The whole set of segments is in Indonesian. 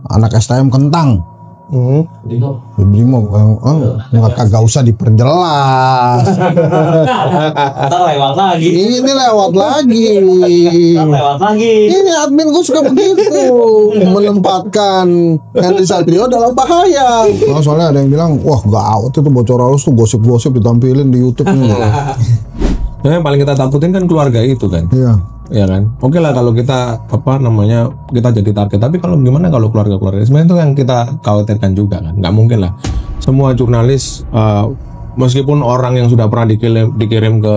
anak STM kentang. Brimob kagak usah diperjelas. Ntar lewat lagi. Ini lewat lagi. Ini admin gue suka begitu, menempatkan Henry Satrio dalam bahaya. Nah, soalnya ada yang bilang, wah gawat itu bocor halus tuh, gosip-gosip ditampilin di YouTube nih. Yang paling kita takutin kan keluarga itu kan. Iya. Ya kan. Oke lah kalau kita kita jadi target. Tapi kalau gimana kalau keluarga sebenarnya itu yang kita khawatirkan juga kan. Nggak mungkin lah. Semua jurnalis meskipun orang yang sudah pernah dikirim ke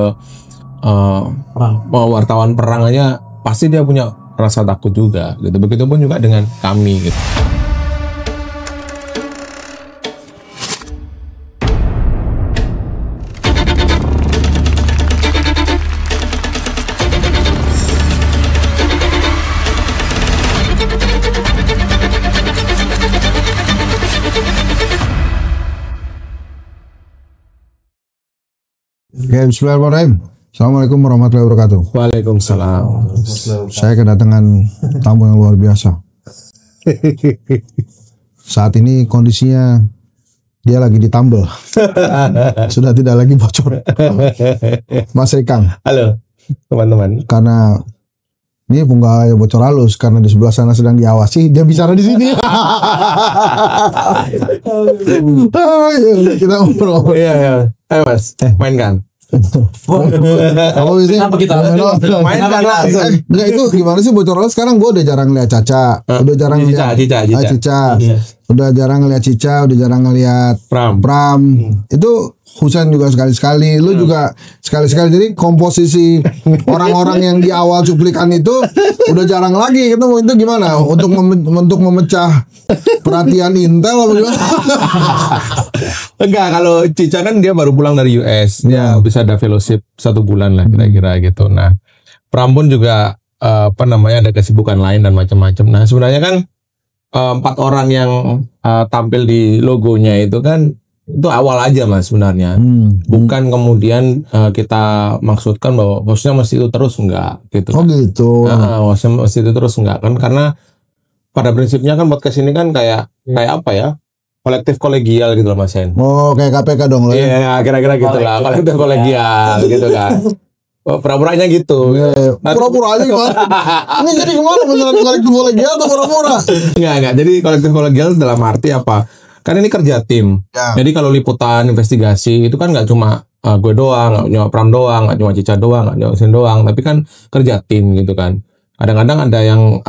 wartawan perang aja pasti dia punya rasa takut juga gitu. Begitupun juga dengan kami gitu. Oke, bismillahirrahmanirrahim. Assalamualaikum warahmatullahi wabarakatuh. Waalaikumsalam. Saya kedatangan tamu yang luar biasa. Saat ini kondisinya dia lagi ditambal. Sudah tidak lagi bocor. Mas Ekang. Halo teman-teman. Karena ini nggak bocor halus karena di sebelah sana sedang diawasi, dia bicara di sini. Kita ngobrol. Iya. Ayo Mas, mainkan. Apa biasanya? Kenapa kita Mainkan langsung. Enggak, itu gimana sih bocor halus? Sekarang gue udah jarang lihat Caca, udah jarang lihat Cica, udah jarang ngeliat Cica, udah jarang ngeliat Pram. Itu Husain juga sekali-sekali, lu juga sekali-sekali. Jadi komposisi orang-orang yang di awal cuplikan itu udah jarang lagi. Itu gimana? Untuk memecah perhatian Intel apa gimana? Enggak, kalau Cica kan dia baru pulang dari US. Dia bisa ada fellowship 1 bulan lah kira-kira gitu. Nah, Pram pun juga ada kesibukan lain dan macam-macam. Nah, sebenarnya kan 4 orang yang tampil di logonya itu kan itu awal aja Mas sebenarnya. Bukan kemudian kita maksudkan bahwa hostnya mesti itu terus, enggak gitu. Oh gitu. Hostnya mesti itu terus enggak kan, karena pada prinsipnya kan podcast ini kan kayak apa ya? Kolektif kolegial gitu loh Mas Hen. Oh, kayak KPK dong lo ya. Iya, kira-kira gitu lah, kolektif kolegial gitu kan. Pura-puranya gitu. Pura-pura aja gimana? Ini jadi gimana beneran kolektif kolegial atau pura-pura? Enggak. Jadi kolektif kolegial dalam arti apa? Kan ini kerja tim. Ya. Jadi kalau liputan, investigasi itu kan nggak cuma gue doang, nggak cuma Pram doang, nggak cuma Cica doang, nggak cuma Husain doang, tapi kan kerja tim gitu kan. Kadang-kadang ada yang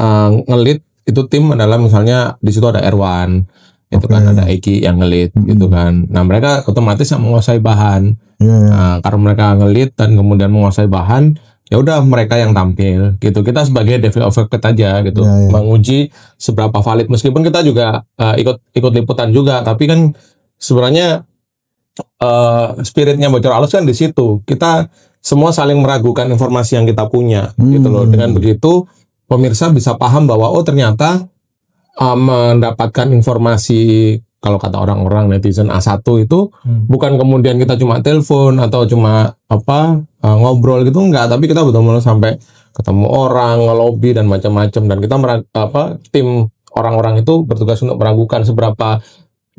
ngelit itu tim adalah misalnya di situ ada Erwan, itu kan ada Eki yang ngelit gitu kan. Nah mereka otomatis yang menguasai bahan. Nah, karena mereka ngelit dan kemudian menguasai bahan, ya udah mereka yang tampil gitu. Kita sebagai devil advocate aja gitu, menguji seberapa valid, meskipun kita juga ikut liputan juga, tapi kan sebenarnya spiritnya bocor halus kan di situ. Kita semua saling meragukan informasi yang kita punya gitu loh. Dengan begitu pemirsa bisa paham bahwa oh ternyata mendapatkan informasi, kalau kata orang-orang netizen A1 itu bukan kemudian kita cuma telepon atau cuma ngobrol gitu, enggak, tapi kita betul-betul sampai ketemu orang, ngelobi dan macam-macam, dan kita tim orang-orang itu bertugas untuk meragukan seberapa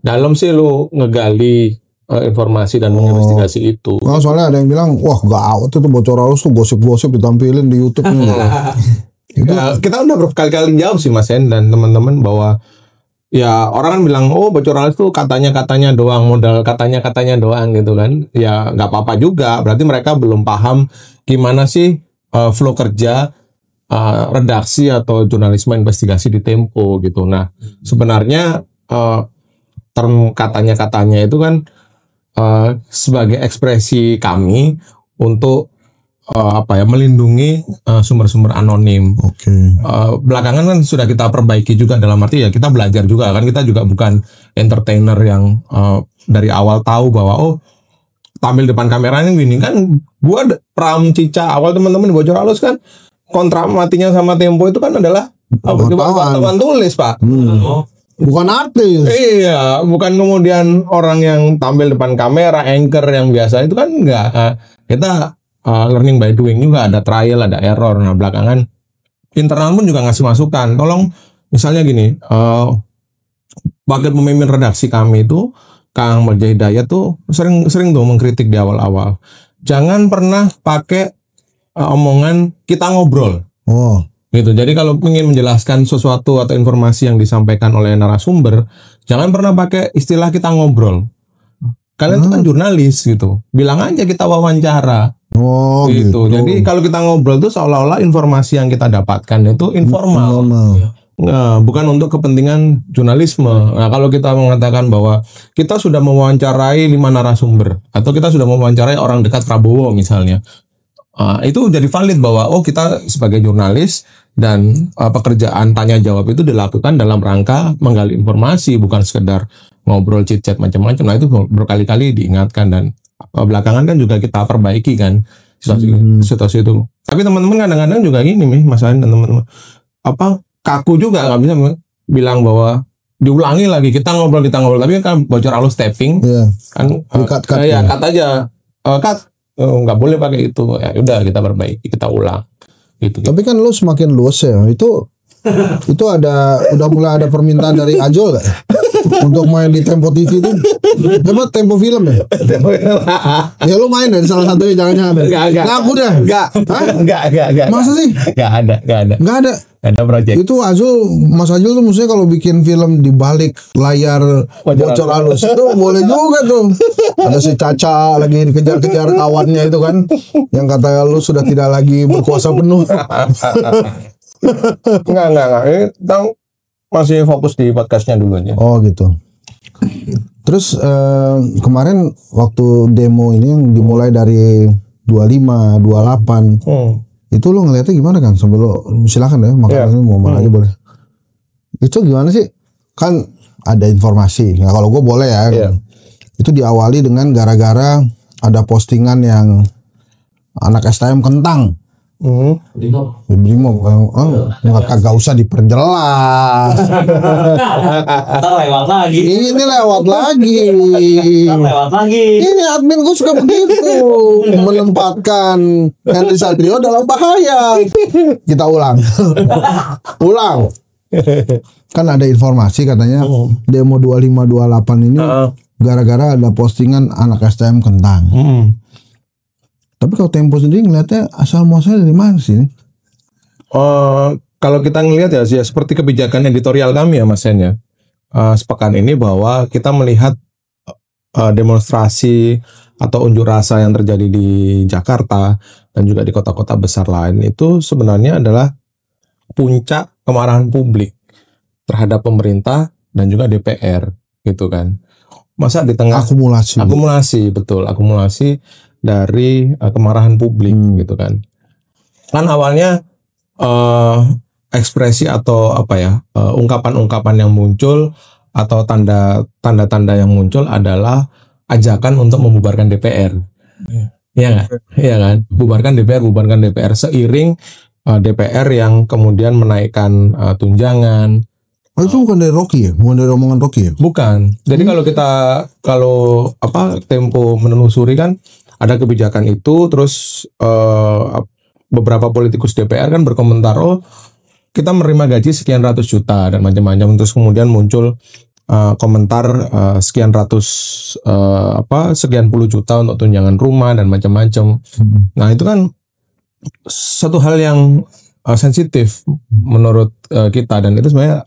dalam sih lu ngegali informasi dan menginvestigasi itu. Nah, soalnya ada yang bilang, wah gawat itu bocor halus tuh, gosip-gosip ditampilin di YouTube nih. Kita udah berkali-kali jawab sih Mas Hen dan teman-teman bahwa ya orang kan bilang oh bocor halus tuh katanya doang, modal katanya doang gitu kan. Ya nggak apa-apa juga, berarti mereka belum paham gimana sih flow kerja redaksi atau jurnalisme investigasi di Tempo gitu. Nah sebenarnya term katanya itu kan sebagai ekspresi kami untuk melindungi sumber-sumber anonim. Belakangan kan sudah kita perbaiki juga, dalam arti ya kita belajar juga kan, kita juga bukan entertainer yang dari awal tahu bahwa oh tampil depan kamera ini gini kan. Gua Pram, Cica, awal teman-teman bocor halus kan kontrak matinya sama Tempo itu kan adalah wartawan tulis Pak. Bukan artis. Iya, bukan kemudian orang yang tampil depan kamera, anchor yang biasa itu kan enggak. Kita learning by doing juga, ada trial, ada error. Nah belakangan internal pun juga ngasih masukan. Tolong misalnya gini, wakil pemimpin redaksi kami itu Kang Bagja Hidayat tuh sering tuh mengkritik di awal-awal. Jangan pernah pakai omongan kita ngobrol. Oh. Gitu. Jadi kalau ingin menjelaskan sesuatu atau informasi yang disampaikan oleh narasumber, jangan pernah pakai istilah kita ngobrol. Kalian itu kan jurnalis gitu. Bilang aja kita wawancara. Oh, gitu. Jadi kalau kita ngobrol tuh seolah-olah informasi yang kita dapatkan itu informal. Nah, bukan untuk kepentingan jurnalisme. Nah, kalau kita mengatakan bahwa kita sudah mewawancarai 5 narasumber atau kita sudah mewawancarai orang dekat Prabowo misalnya, itu jadi valid bahwa kita sebagai jurnalis dan pekerjaan tanya jawab itu dilakukan dalam rangka menggali informasi, bukan sekedar ngobrol chit-chat macam-macam. Nah, itu berkali-kali diingatkan dan belakangan kan juga kita perbaiki kan situasi itu. Tapi teman-teman kadang-kadang juga gini nih, Mas Ain dan teman-teman, kaku juga, nggak bisa bilang bahwa diulangi lagi kita ngobrol tapi kan bocor halus tapping kan cut aja nggak boleh pakai itu, ya udah kita perbaiki, kita ulang gitu. Tapi kan lu semakin luas ya itu udah mulai ada permintaan dari Ajol gak? Untuk main di Tempo TV itu. Apa Tempo Film ya? Ya lu main dari salah satunya, jangan-jangan. Ngaku dah. Enggak. Masa sih? Enggak ada. Enggak ada project. Itu Mas Azul tuh maksudnya kalau bikin film di balik layar bocor halus itu boleh juga tuh. Ada si Caca lagi dikejar-kejar kawannya itu kan, yang kata lu sudah tidak lagi berkuasa penuh. Enggak. Ini tentang masih fokus di podcastnya dulu aja. Oh gitu. Terus kemarin waktu demo ini yang dimulai dari 25, 28, itu lo ngeliatnya gimana kan? Sambil lo silakan ya, makanya mau mana aja boleh. Itu gimana sih? Kan ada informasi. Nah kalau gue boleh ya. Itu diawali dengan gara-gara ada postingan yang anak STM kentang. Brimo, kagak usah diperjelas. Ntar lewat lagi. Ini lewat lagi. Ini admin gue suka begitu, menempatkan Henry Satrio dalam bahaya. Kita ulang. Kan ada informasi katanya demo 2528 ini gara-gara ada postingan anak STM kentang. Tapi kalau Tempo sendiri ngeliatnya asal muasalnya dari mana sih? Kalau kita ngelihat ya seperti kebijakan editorial kami ya Mas Sen ya. Sepekan ini bahwa kita melihat demonstrasi atau unjuk rasa yang terjadi di Jakarta dan juga di kota-kota besar lain itu sebenarnya adalah puncak kemarahan publik terhadap pemerintah dan juga DPR gitu kan. Masa di tengah akumulasi dari kemarahan publik gitu kan. Kan awalnya ekspresi atau ungkapan-ungkapan yang muncul atau tanda-tanda yang muncul adalah ajakan untuk membubarkan DPR. Iya nggak? Iya kan? Bubarkan DPR seiring DPR yang kemudian menaikkan tunjangan. Itu bukan dari Rocky ya? Bukan dari omongan Rocky ya? Bukan. Jadi kalau Tempo menelusuri kan ada kebijakan itu, terus beberapa politikus DPR kan berkomentar, kita menerima gaji sekian ratus juta dan macam-macam, terus kemudian muncul komentar sekian puluh juta untuk tunjangan rumah dan macam-macam. Nah itu kan satu hal yang sensitif menurut kita, dan itu sebenarnya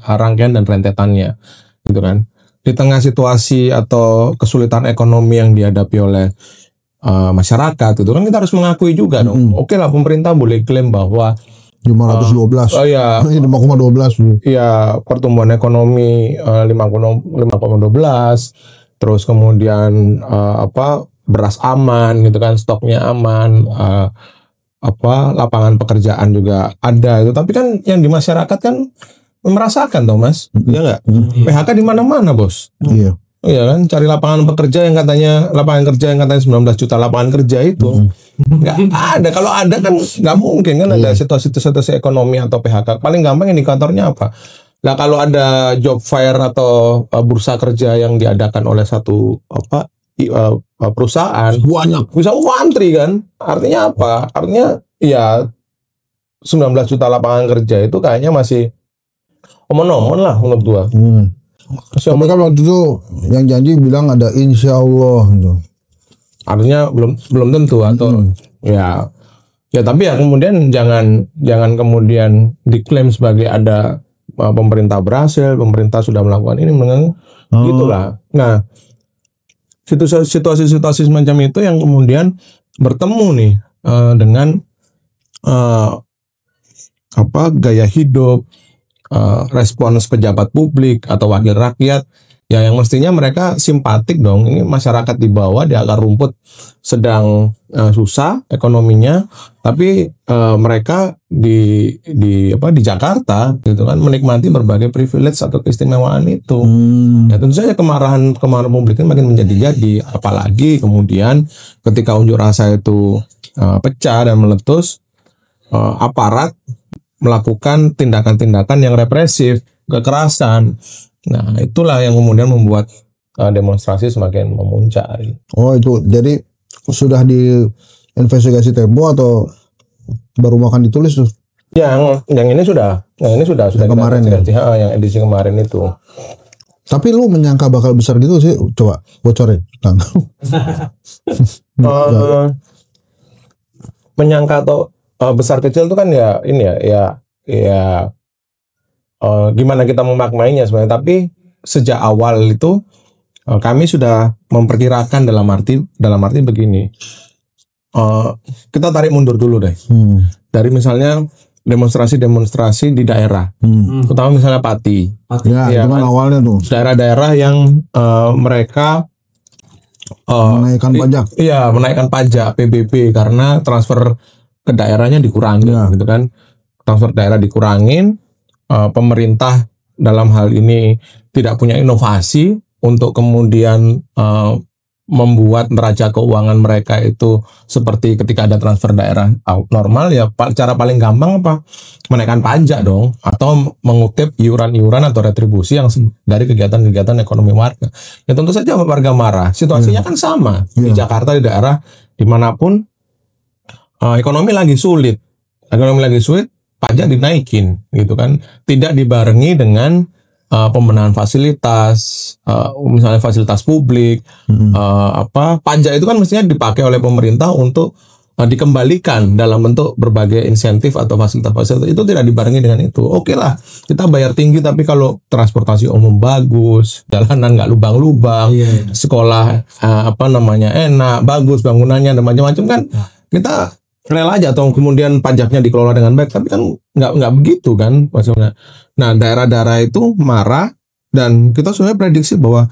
rangkaian dan rentetannya gitu kan. Di tengah situasi atau kesulitan ekonomi yang dihadapi oleh masyarakat itu kan kita harus mengakui juga dong. Oke lah, pemerintah boleh klaim bahwa 512. 5,12. Iya, pertumbuhan ekonomi 5,12. Terus kemudian beras aman gitu kan, stoknya aman, lapangan pekerjaan juga ada itu. Tapi kan yang di masyarakat kan merasakan toh Mas, ya nggak? PHK di mana-mana bos. Iya. Iya kan, cari lapangan kerja yang katanya 19 juta lapangan kerja itu nggak ada. Kalau ada kan nggak mungkin kan ada situasi ekonomi atau PHK. Paling gampang indikatornya apa? Nah kalau ada job fair atau bursa kerja yang diadakan oleh satu perusahaan, banyak bisa antri kan? Artinya apa? Artinya ya 19 juta lapangan kerja itu kayaknya masih omon-omon lah menurut gua. Tapi kan waktu itu yang janji bilang ada insya Allah gitu. Artinya belum tentu atau ya tapi ya kemudian jangan kemudian diklaim sebagai ada pemerintah berhasil, pemerintah sudah melakukan ini, gitulah. Nah, situasi-situasi semacam itu yang kemudian bertemu nih dengan gaya hidup, respons pejabat publik atau wakil rakyat ya yang mestinya mereka simpatik dong. Ini masyarakat di bawah di akar rumput sedang susah ekonominya, tapi mereka di Jakarta gitu kan menikmati berbagai privilege atau keistimewaan itu. Ya tentu saja kemarahan publik ini makin menjadi-jadi, apalagi kemudian ketika unjuk rasa itu pecah dan meletus, aparat melakukan tindakan-tindakan yang represif, kekerasan. Nah, itulah yang kemudian membuat demonstrasi semakin memuncak. Oh, itu jadi sudah diinvestigasi Tempo atau baru makan ditulis tuh? Yang ini sudah kemarin ya? Yang edisi kemarin itu. Tapi lu menyangka bakal besar gitu sih? Coba bocorin, Kang. Menyangka atau besar kecil itu kan ya ini ya gimana kita memaknainya sebenarnya. Tapi sejak awal itu kami sudah memperkirakan dalam arti begini. Kita tarik mundur dulu deh. Dari misalnya demonstrasi di daerah, terutama misalnya Pati. Ya, itu kan awalnya tuh. Daerah-daerah yang mereka menaikkan pajak. Iya, menaikkan pajak PBB karena transfer ke daerahnya dikurangi, gitu kan. Transfer daerah dikurangin, pemerintah dalam hal ini tidak punya inovasi untuk kemudian membuat neraca keuangan mereka itu seperti ketika ada transfer daerah normal. Ya cara paling gampang apa? Menaikkan pajak dong, atau mengutip iuran-iuran atau retribusi yang dari kegiatan-kegiatan ekonomi warga. Ya tentu saja warga marah. Situasinya kan sama di Jakarta, di daerah dimanapun ekonomi lagi sulit, pajak dinaikin, gitu kan? Tidak dibarengi dengan pembenahan fasilitas, misalnya fasilitas publik, pajak itu kan mestinya dipakai oleh pemerintah untuk dikembalikan dalam bentuk berbagai insentif atau fasilitas-fasilitas. Itu tidak dibarengi dengan itu. Oke lah, kita bayar tinggi, tapi kalau transportasi umum bagus, jalanan nggak lubang-lubang, sekolah enak, bagus bangunannya dan macam-macam kan, kita rela aja. Atau kemudian pajaknya dikelola dengan baik, tapi kan nggak begitu kan maksudnya. Nah, daerah-daerah itu marah, dan kita sebenarnya prediksi bahwa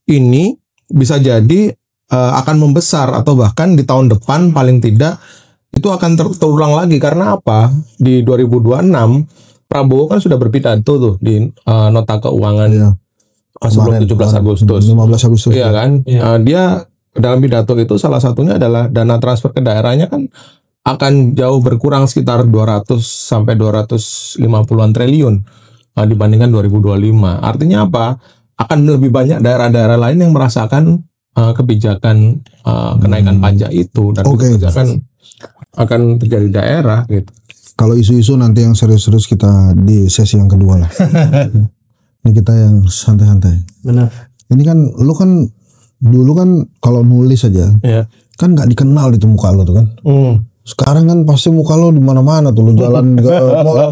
ini bisa jadi akan membesar, atau bahkan di tahun depan paling tidak itu akan terulang lagi. Karena apa? Di 2026 Prabowo kan sudah berpidato tuh di nota keuangan sebelum 17 Agustus. 15 Agustus. Iya kan? Dia dalam pidato itu salah satunya adalah dana transfer ke daerahnya kan akan jauh berkurang, sekitar 200 sampai 250-an triliun dibandingkan 2025. Artinya apa? Akan lebih banyak daerah-daerah lain yang merasakan kebijakan kenaikan pajak itu, dan kebijakan akan terjadi daerah gitu. Kalau isu-isu nanti yang serius-serius kita di sesi yang kedua lah. Ini kita yang santai-santai. Benar. Ini kan lu kan dulu kan kalau nulis aja, kan nggak dikenal itu muka lu tuh kan. Sekarang kan pasti muka lo di mana-mana tuh, lo jalan ke mall,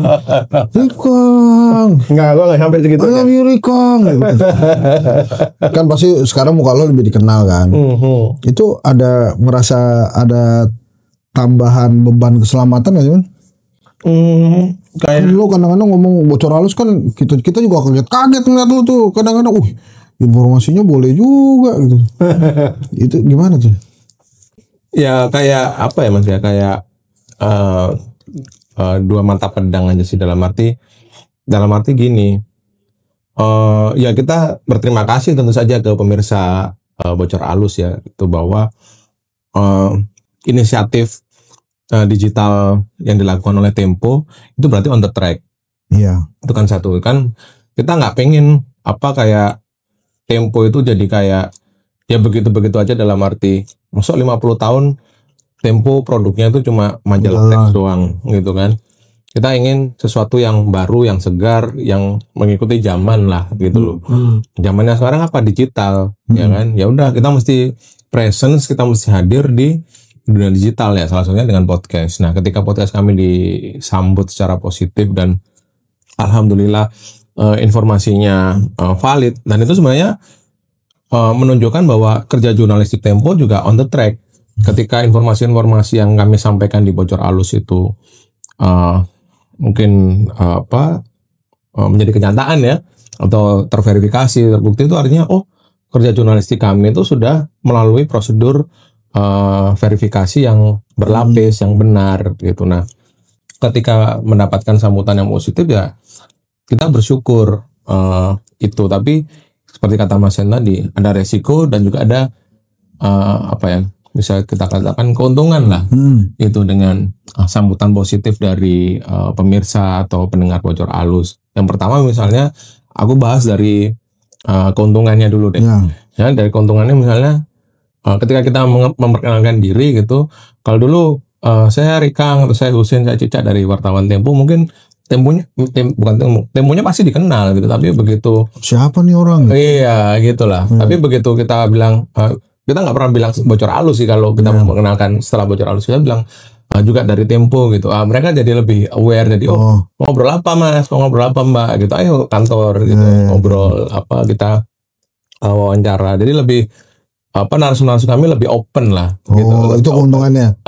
Rikang. Enggak, gue nggak sampai segitu. Rikang. Kan pasti sekarang muka lo lebih dikenal kan. Itu ada merasa ada tambahan beban keselamatan nggak sih, Man? Kayak lo kadang-kadang ngomong bocor halus kan, kita juga kaget ngeliat lo tuh kadang-kadang. Informasinya boleh juga gitu. Itu gimana tuh? Ya kayak apa ya Mas ya, kayak dua mata pedang aja sih, dalam arti gini, ya kita berterima kasih tentu saja ke pemirsa Bocor Halus ya, itu bahwa inisiatif digital yang dilakukan oleh Tempo itu berarti on the track. Iya. Itu kan satu, kan kita nggak pengen kayak Tempo itu jadi kayak ya begitu-begitu aja, dalam arti masuk 50 tahun Tempo produknya itu cuma majalah teks doang gitu kan. Kita ingin sesuatu yang baru, yang segar, yang mengikuti zaman lah gitu loh. Zamannya sekarang apa? Digital, ya kan? Ya udah, kita mesti presence, kita mesti hadir di dunia digital ya. Salah satunya dengan podcast. Nah, ketika podcast kami disambut secara positif dan alhamdulillah informasinya valid, dan itu sebenarnya menunjukkan bahwa kerja jurnalistik Tempo juga on the track. Ketika informasi-informasi yang kami sampaikan di Bocor Alus itu mungkin menjadi kenyataan ya, atau terverifikasi, terbukti, itu artinya kerja jurnalistik kami itu sudah melalui prosedur verifikasi yang berlapis, yang benar gitu. Nah, ketika mendapatkan sambutan yang positif ya kita bersyukur itu. Tapi seperti kata Mas Hen tadi, ada resiko dan juga ada bisa kita katakan keuntungan lah itu dengan sambutan positif dari pemirsa atau pendengar Bocor Alus. Yang pertama misalnya aku bahas dari keuntungannya dulu deh. Ya, dari keuntungannya misalnya ketika kita memperkenalkan diri gitu. Kalau dulu saya Rikang atau saya Husin, saya Cica dari wartawan Tempo, mungkin Temponya pasti dikenal gitu, tapi begitu siapa nih orang? Iya gitulah. Tapi begitu kita bilang kita nggak pernah bilang Bocor Alus sih kalau kita mengenalkan setelah Bocor Alus, kita bilang juga dari Tempo gitu. Mereka jadi lebih aware, jadi ngobrol apa Mas, ngobrol apa Mbak gitu, ayo kantor gitu, ngobrol apa, kita wawancara. Jadi lebih narasumber kami lebih open lah gitu. Itu keuntungannya.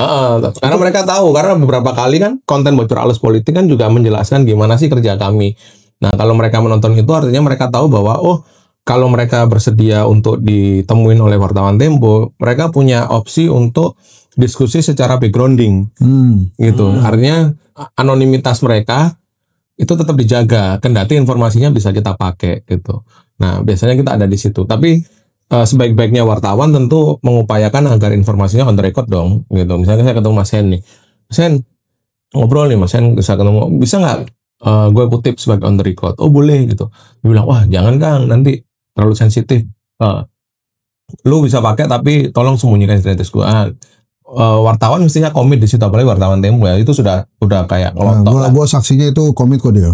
Karena mereka tahu, karena beberapa kali kan konten Bocor Alus Politik kan juga menjelaskan gimana sih kerja kami. Nah, kalau mereka menonton itu artinya mereka tahu bahwa kalau mereka bersedia untuk ditemuin oleh wartawan Tempo, mereka punya opsi untuk diskusi secara backgrounding gitu. Artinya anonimitas mereka itu tetap dijaga, kendati informasinya bisa kita pakai gitu. Nah, biasanya kita ada di situ. Tapi sebaik-baiknya wartawan tentu mengupayakan agar informasinya on the record dong gitu. Misalnya saya ketemu Mas Hen nih, Mas Hen ngobrol nih, Mas Hen bisa ketemu, bisa nggak gue kutip sebagai on the record? Oh boleh gitu. Dia bilang, wah jangan Kang, nanti terlalu sensitif. Lu bisa pakai tapi tolong sembunyikan identitas gue. Wartawan mestinya komit di situ, apalagi wartawan Tempo ya, itu sudah kayak ngelotok. Gua saksinya itu komit kok dia.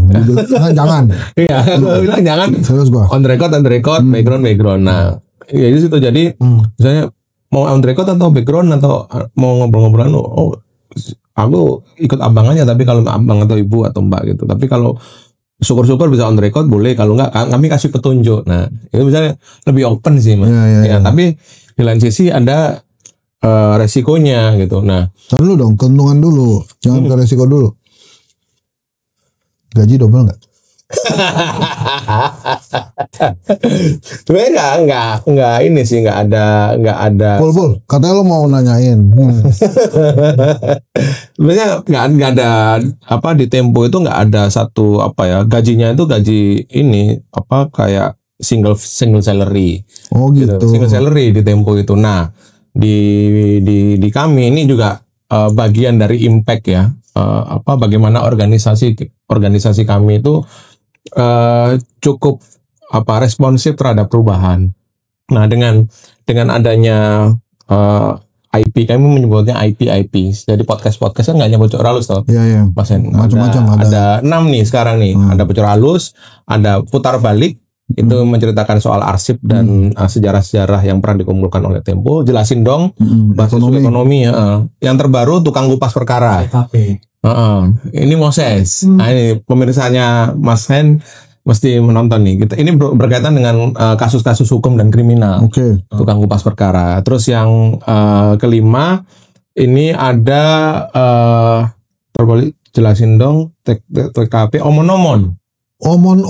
Jangan. Iya, gue bilang jangan. Serius gua. On the record, background. Nah, ya di situ. Jadi misalnya mau on the record atau background atau mau ngobrol-ngobrolan, aku ikut abang aja, tapi kalau abang atau ibu atau mbak gitu. Tapi kalau syukur-syukur bisa on the record boleh, kalau enggak kami kasih petunjuk. Nah, itu misalnya lebih open sih Mas. Ya, tapi di lain sisi ada resikonya gitu. Nah, taruh dulu dong, keuntungan dulu, jangan ke resiko dulu. Gaji double nggak? Sebenarnya nggak ini sih, nggak ada. Pul, katanya lo mau nanyain. Sebenarnya nggak ada di Tempo itu nggak ada satu gajinya itu gaji ini kayak single salary. Oh gitu. Single salary di Tempo itu. Nah, di kami ini juga bagian dari impact ya, bagaimana organisasi kami itu cukup responsif terhadap perubahan. Nah, dengan adanya IP, kami menyebutnya IP. Jadi podcast kan nggak hanya Bocor Alus toh. Iya. Macam-macam ada 6 nih sekarang nih. Ada Bocor Alus, ada Putar Balik, itu menceritakan soal arsip dan sejarah-sejarah yang pernah dikumpulkan oleh Tempo. Jelasin dong bahasa ekonomi ya. Yang terbaru Tukang Kupas Perkara. Ini Moses. Nah, ini pemirsanya Mas Hen mesti menonton nih. Ini berkaitan dengan kasus-kasus hukum dan kriminal. Tukang Kupas Perkara. Terus yang kelima ini ada terbalik, jelasin dong TKP Omon-Omon. Omon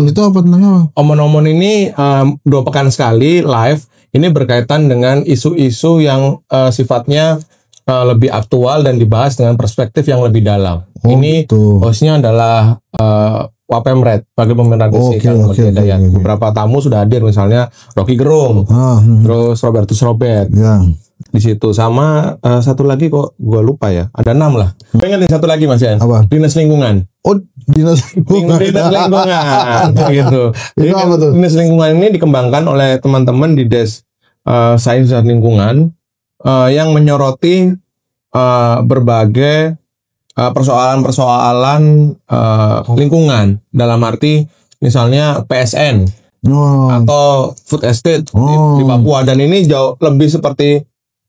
itu apa tentang apa? Omon ini 2 pekan sekali live. Ini berkaitan dengan isu-isu yang sifatnya lebih aktual dan dibahas dengan perspektif yang lebih dalam. Ini hostnya adalah Wapemret, Wakil Pemerintahan Dayat. Beberapa tamu sudah hadir, misalnya Rocky Gerung, terus Robertus Robert. Di situ sama satu lagi kok gue lupa ya, ada 6 lah. Pengen satu lagi Mas Yan. Apa? Dinas Lingkungan. Dinas Lingkungan. Gitu. Jadi Dinas Lingkungan ini dikembangkan oleh teman-teman di Des Sains dan Lingkungan yang menyoroti berbagai persoalan-persoalan lingkungan, dalam arti misalnya PSN atau food estate di Papua, dan ini jauh lebih seperti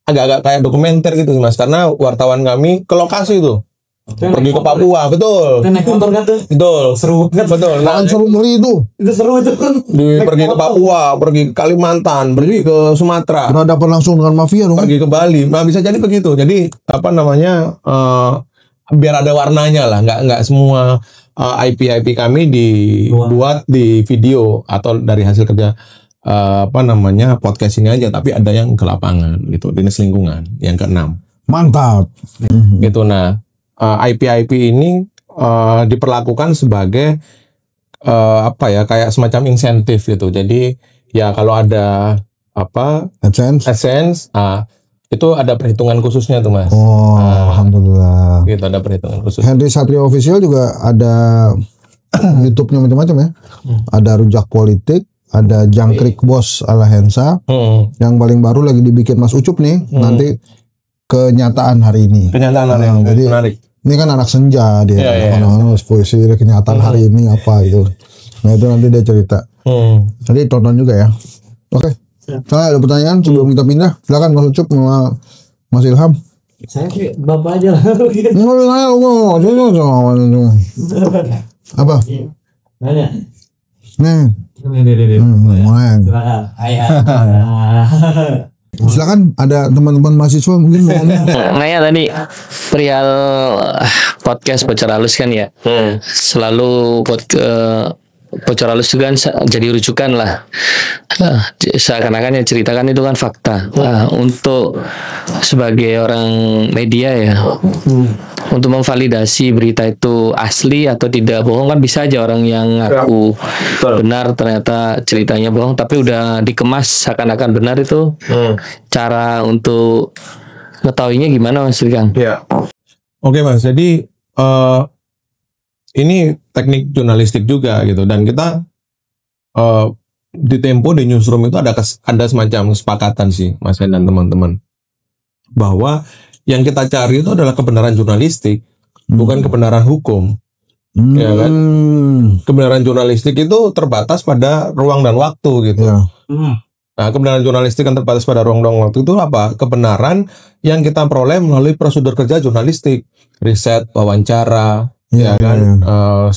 agak-agak kayak dokumenter gitu Mas, karena wartawan kami ke lokasi itu. Pergi ke Papua, betul. Naik motor kan tuh. Betul. Seru kan. Betul. Nah, seru ngeri itu. Itu seru itu kan. Pergi ke Papua, pergi ke Kalimantan, pergi ke Sumatera. Berhadapan langsung dengan mafia dong. Pergi ke Bali. Nah, bisa jadi begitu. Jadi apa namanya? Biar ada warnanya lah, nggak semua IP kami dibuat di video atau dari hasil kerja podcast ini aja, tapi ada yang ke lapangan gitu, dinas lingkungan yang ke-6. Mantap. Gitu. Nah, IP ini diperlakukan sebagai kayak semacam insentif gitu. Jadi ya kalau ada AdSense, itu ada perhitungan khususnya tuh Mas. Alhamdulillah. Gitu, ada perhitungan khusus. Henry Satrio Official juga ada YouTube-nya macam-macam ya. Ada Rujak Politik, ada Jangkrik Bos ala Hensa. Yang paling baru lagi dibikin Mas Ucup nih. Nanti kenyataan hari ini. Kenyataan hari ini. Jadi menarik. Ini kan anak senja dia. Puisi kenyataan hari ini apa gitu. Nah itu nanti dia cerita. Jadi tonton juga ya. Oke. Saya ada pertanyaan sebelum kita pindah. Silakan Mas Ucup sama Mas Ilham. Saya sih bapak aja lah. Apa? Nanya. Nih. Silakan, ada teman-teman mahasiswa mungkin mau ngomong. Nanya tadi perihal podcast Bocor Halus kan ya. Selalu Bocor Halus juga kan jadi rujukan lah. Seakan-akan yang ceritakan itu kan fakta. Untuk sebagai orang media ya, untuk memvalidasi berita itu asli atau tidak bohong kan bisa aja orang yang ngaku benar ternyata ceritanya bohong, tapi udah dikemas seakan-akan benar itu. Cara untuk ngetahuinya gimana Mas Kang? Ya. Oke Mas, jadi ini teknik jurnalistik juga gitu, dan kita di Tempo, di Newsroom itu ada semacam kesepakatan sih Mas dan teman-teman, bahwa yang kita cari itu adalah kebenaran jurnalistik, bukan kebenaran hukum. Ya kan? Kebenaran jurnalistik itu terbatas pada ruang dan waktu gitu. Nah, kebenaran jurnalistik yang terbatas pada ruang dan waktu itu apa? Kebenaran yang kita peroleh melalui prosedur kerja jurnalistik, riset, wawancara,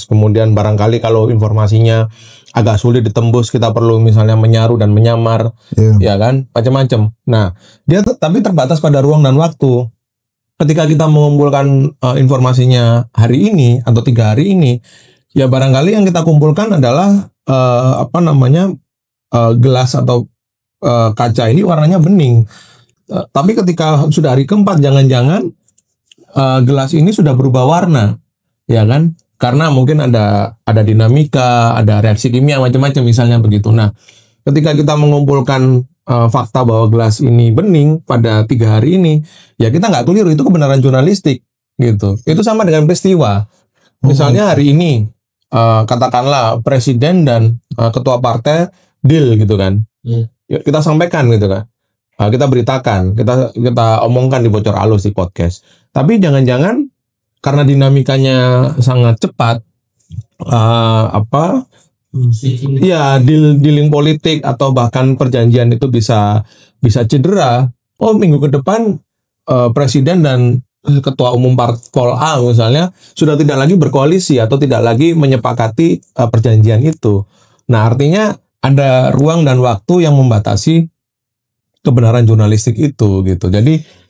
kemudian barangkali kalau informasinya agak sulit ditembus, kita perlu misalnya menyaru dan menyamar, ya kan, macam-macam. Nah, dia tapi terbatas pada ruang dan waktu. Ketika kita mengumpulkan informasinya hari ini atau 3 hari ini, ya barangkali yang kita kumpulkan adalah gelas atau kaca ini warnanya bening. Tapi ketika sudah hari keempat, jangan-jangan gelas ini sudah berubah warna. Ya kan, karena mungkin ada dinamika, ada reaksi kimia macam-macam misalnya begitu. Nah, ketika kita mengumpulkan fakta bahwa gelas ini bening pada 3 hari ini, ya kita nggak keliru, itu kebenaran jurnalistik gitu. Itu sama dengan peristiwa. Misalnya hari ini katakanlah presiden dan ketua partai deal gitu kan, kita sampaikan gitu kan, kita beritakan, kita omongkan di Bocor Halus di podcast. Tapi jangan-jangan karena dinamikanya sangat cepat, dealing politik atau bahkan perjanjian itu bisa cedera. Minggu ke depan presiden dan ketua umum Parpol A misalnya sudah tidak lagi berkoalisi atau tidak lagi menyepakati perjanjian itu. Nah, artinya ada ruang dan waktu yang membatasi kebenaran jurnalistik itu gitu. Jadi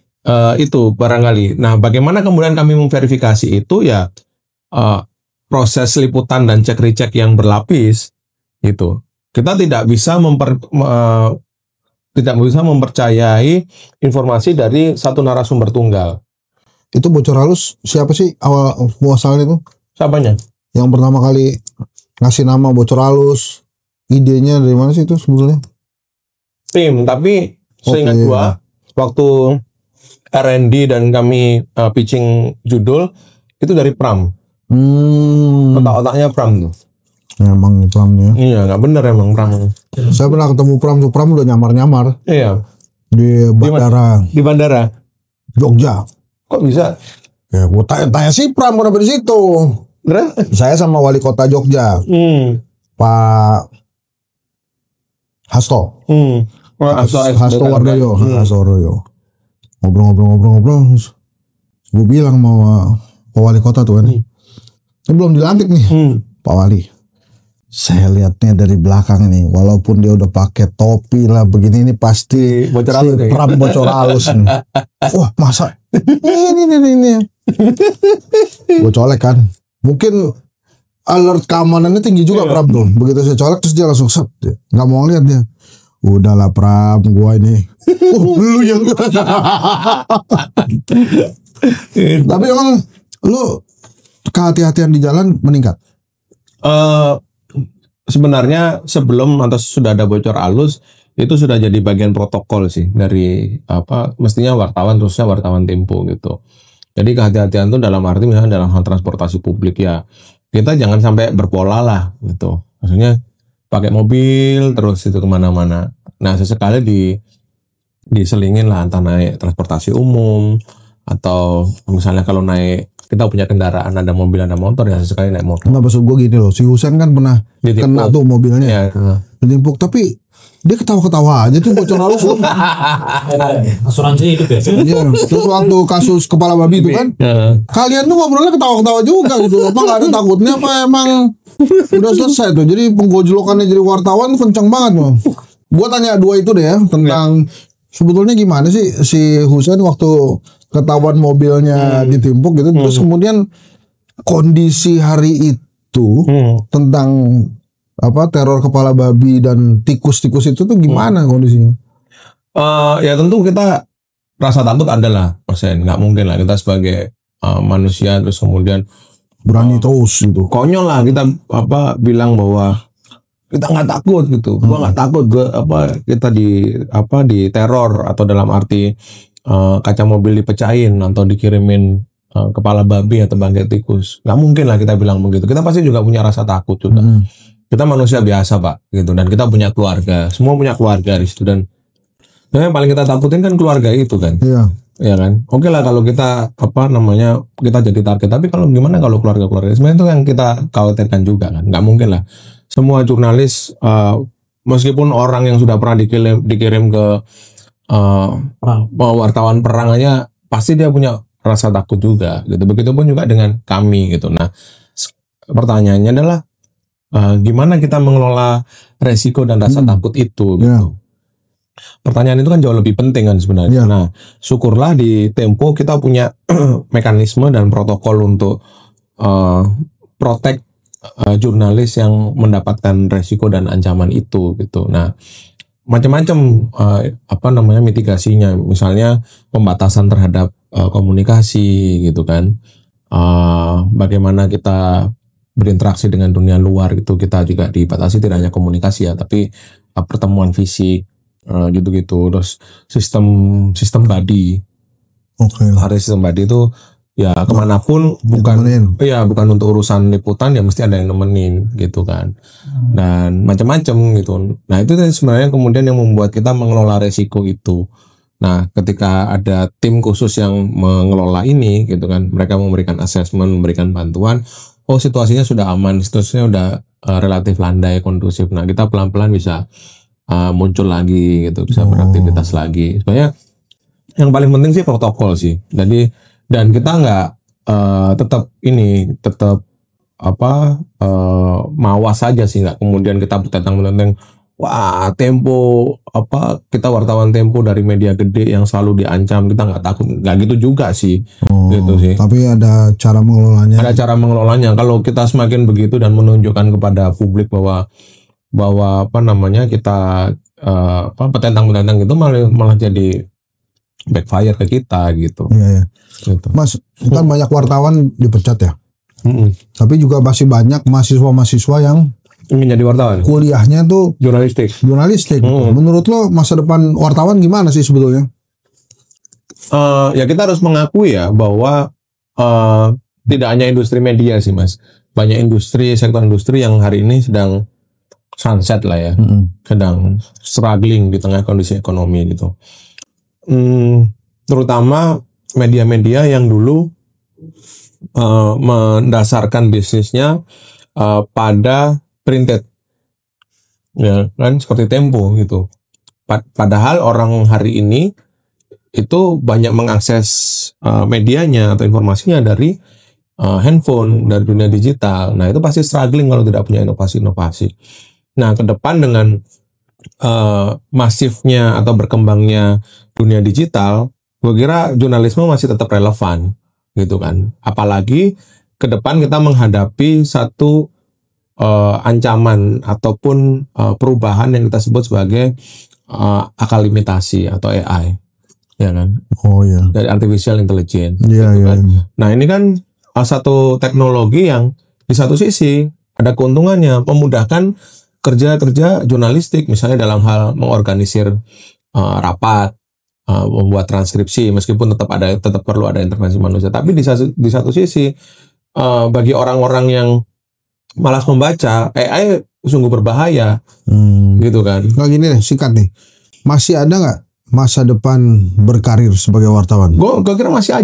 itu barangkali. Nah, bagaimana kemudian kami memverifikasi itu ya proses liputan dan cek recheck yang berlapis gitu. Kita tidak bisa mempercayai informasi dari satu narasumber tunggal. Itu Bocor Halus siapa sih awal muasalnya itu? Siapanya? Yang pertama kali ngasih nama Bocor Halus, idenya dari mana sih itu sebetulnya? Tim, tapi seingat gua waktu R&D dan kami pitching judul itu dari Pram. Otak-otaknya Pram tuh. Emang Pramnya. Iya, nggak bener emang Pram. Saya pernah ketemu Pram tuh, Pram udah nyamar-nyamar. Iya. Di bandara. Di bandara. Jogja. Kok bisa? Ya, gue tanya si Pram kenapa di situ. Saya sama wali kota Jogja, Pak Hasto. Hasto Wardoyo. Ngobrol. Gue bilang mau Pak Wali Kota tuh kan. Ini belum dilantik nih, Pak Wali. Saya lihatnya dari belakang nih, walaupun dia udah pakai topi lah begini, ini pasti Pram bocor halus nih. Wah masa ini. Gue colek kan. Mungkin alert keamanannya tinggi juga Pram tuh. Begitu saya colek terus dia langsung set, nggak mau lihat dia. Udahlah Pram, gua ini. Lu yang. Tapi emang lu kehati-hatian di jalan meningkat. Sebenarnya sebelum atau sudah ada bocor halus itu sudah jadi bagian protokol sih dari mestinya wartawan, terusnya wartawan Tempo gitu. Jadi kehati-hatian itu dalam arti misalnya dalam hal transportasi publik ya kita jangan sampai berpola lah gitu. Maksudnya pakai mobil terus itu kemana-mana. Nah sesekali diselingin lah entah naik transportasi umum atau misalnya kalau naik kita punya kendaraan ada mobil ada motor ya sesekali naik motor. Nggak, maksud gue gini loh, si Husen kan pernah kena tuh mobilnya ya. Ditimpuk, tapi dia ketawa-ketawa aja tuh bocor halus tuh. Asuransi hidup ya. Iya, terus waktu kasus kepala babi itu kan, kalian tuh ngobrolnya ketawa-ketawa juga gitu. Apa nggak ada takutnya apa emang udah selesai tuh? Jadi penggojlokannya jadi wartawan kencang banget loh. Gue tanya dua itu deh ya tentang sebetulnya gimana sih si Husen waktu ketahuan mobilnya ditimpuk gitu, terus kemudian kondisi hari itu tentang teror kepala babi dan tikus-tikus itu tuh gimana kondisinya? Ya tentu kita rasa takut adalah, nggak mungkin lah kita sebagai manusia terus kemudian berani terus gitu. Konyol lah kita bilang bahwa kita nggak takut gitu. Gua nggak takut kita di teror atau dalam arti kaca mobil dipecahin atau dikirimin kepala babi atau bangkai tikus. Nggak mungkin lah kita bilang begitu. Kita pasti juga punya rasa takut juga. Kita manusia biasa Pak gitu, dan kita punya keluarga. Semua punya keluarga di situ, dan yang paling kita takutin kan keluarga itu kan. Iya. Ya kan. Oke lah kalau kita kita jadi target. Tapi kalau gimana kalau keluarga sebenarnya itu yang kita khawatirkan juga kan. Nggak mungkin lah. Semua jurnalis meskipun orang yang sudah pernah dikirim ke wartawan perang aja pasti dia punya rasa takut juga gitu. Begitupun juga dengan kami gitu. Nah, pertanyaannya adalah gimana kita mengelola resiko dan rasa takut itu gitu. Pertanyaan itu kan jauh lebih penting kan sebenarnya. Nah, syukurlah di Tempo kita punya mekanisme dan protokol untuk protect jurnalis yang mendapatkan resiko dan ancaman itu gitu. Nah, macam-macam mitigasinya, misalnya pembatasan terhadap komunikasi gitu kan. Bagaimana kita berinteraksi dengan dunia luar itu kita juga dibatasi, tidak hanya komunikasi ya, tapi pertemuan fisik gitu-gitu. Terus sistem body. Hari sistem body itu ya kemanapun bukan untuk urusan liputan ya mesti ada yang nemenin gitu kan, dan macam-macam gitu. Nah itu sebenarnya kemudian yang membuat kita mengelola resiko itu. Nah ketika ada tim khusus yang mengelola ini gitu kan, mereka memberikan assessment, memberikan bantuan, situasinya sudah aman, situasinya sudah relatif landai, kondusif. Nah kita pelan-pelan bisa muncul lagi gitu, bisa beraktivitas lagi. Sebenarnya yang paling penting sih protokol sih. Dan kita nggak tetap mawas saja sih, nggak kemudian kita menteng-menteng wah Tempo kita wartawan Tempo dari media gede yang selalu diancam, kita nggak takut, nggak gitu juga sih. Gitu sih. Tapi ada cara mengelolanya. Ada cara mengelolanya. Kalau kita semakin begitu dan menunjukkan kepada publik bahwa kita petentang-petentang itu malah jadi backfire ke kita gitu. Iya. Gitu. Mas, kan banyak wartawan dipecat ya. Tapi juga masih banyak mahasiswa-mahasiswa yang ingin jadi wartawan. Kuliahnya tuh jurnalistik. Menurut lo masa depan wartawan gimana sih sebetulnya? Ya kita harus mengakui ya bahwa tidak hanya industri media sih Mas. Banyak sektor industri yang hari ini sedang sunset lah ya. Sedang struggling di tengah kondisi ekonomi gitu. Terutama media-media yang dulu mendasarkan bisnisnya pada printed, ya kan, seperti Tempo gitu. Padahal orang hari ini itu banyak mengakses medianya atau informasinya dari handphone, dari dunia digital. Nah, itu pasti struggling kalau tidak punya inovasi-inovasi. Nah, ke depan dengan masifnya atau berkembangnya dunia digital, gue kira jurnalisme masih tetap relevan, gitu kan. Apalagi ke depan kita menghadapi satu ancaman ataupun perubahan yang kita sebut sebagai akal imitasi atau AI, ya kan? Oh ya. Dari artificial intelligence. Iya, gitu iya. kan. Nah, ini kan satu teknologi yang di satu sisi ada keuntungannya, memudahkan kerja jurnalistik, misalnya dalam hal mengorganisir rapat, membuat transkripsi, meskipun tetap perlu ada intervensi manusia. Tapi di satu sisi bagi orang-orang yang malas membaca, AI sungguh berbahaya, gitu kan? Nah gini deh, singkat nih, masih ada nggak masa depan berkarir sebagai wartawan? Gue kira masih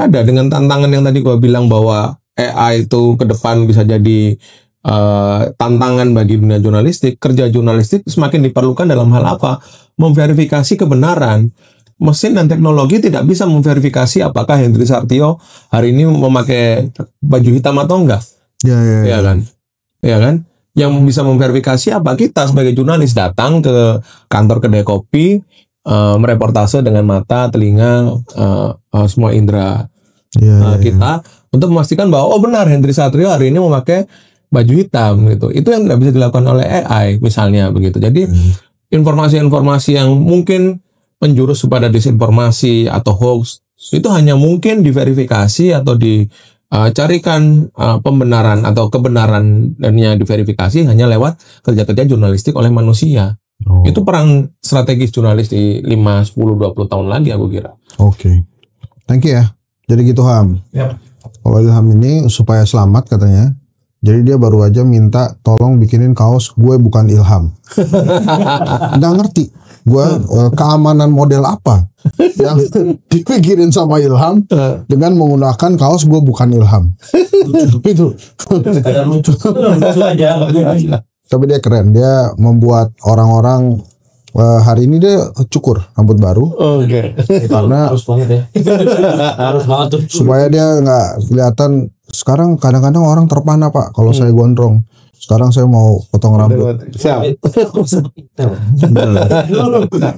ada dengan tantangan yang tadi gue bilang bahwa AI itu ke depan bisa jadi tantangan bagi dunia jurnalistik. Kerja jurnalistik semakin diperlukan dalam hal apa? Memverifikasi kebenaran. Mesin dan teknologi tidak bisa memverifikasi apakah Hendri Satrio hari ini memakai baju hitam atau enggak. Ya kan? Ya kan? Yang bisa memverifikasi apa? Kita sebagai jurnalis datang ke kantor kedai kopi, mereportase dengan mata, telinga, semua indera kita untuk memastikan bahwa benar Hendri Satrio hari ini memakai baju hitam gitu. Itu yang tidak bisa dilakukan oleh AI misalnya begitu. Jadi informasi-informasi yang mungkin menjurus kepada disinformasi atau hoax itu hanya mungkin diverifikasi atau dicarikan pembenaran atau kebenarannya diverifikasi hanya lewat kerja-kerja jurnalistik oleh manusia. Itu peran strategis jurnalis di 5, 10, 20 tahun lagi aku kira. Oke. Thank you ya. Jadi gitu Ham. Yep. Kalau Ilham ini supaya selamat katanya. Jadi dia baru aja minta tolong bikinin kaos gue bukan Ilham. Nggak ngerti gue keamanan model apa yang dipikirin sama Ilham dengan menggunakan kaos gue bukan Ilham. Itu lucu aja. Tapi dia keren. Dia membuat orang-orang hari ini dia cukur rambut baru. Oke. Karena harus banget ya. Harus banget tuh. Supaya dia nggak kelihatan. Sekarang kadang-kadang orang terpana Pak kalau saya gondrong. Sekarang saya mau potong rambut. Siap.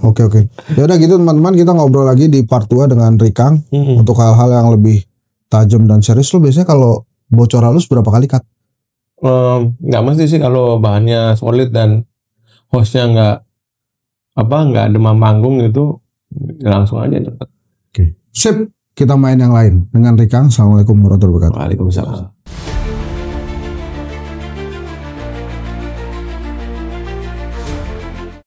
Oke. Ya udah gitu teman-teman, kita ngobrol lagi di part 2 dengan Rikang untuk hal-hal yang lebih tajam dan serius. Lo biasanya kalau bocor halus berapa kali cut? Nggak mesti sih kalau bahannya solid dan hostnya nggak demam panggung itu langsung aja cepet. Oke. Sip. Kita main yang lain dengan Rikang. Assalamualaikum warahmatullahi wabarakatuh. Waalaikumsalam.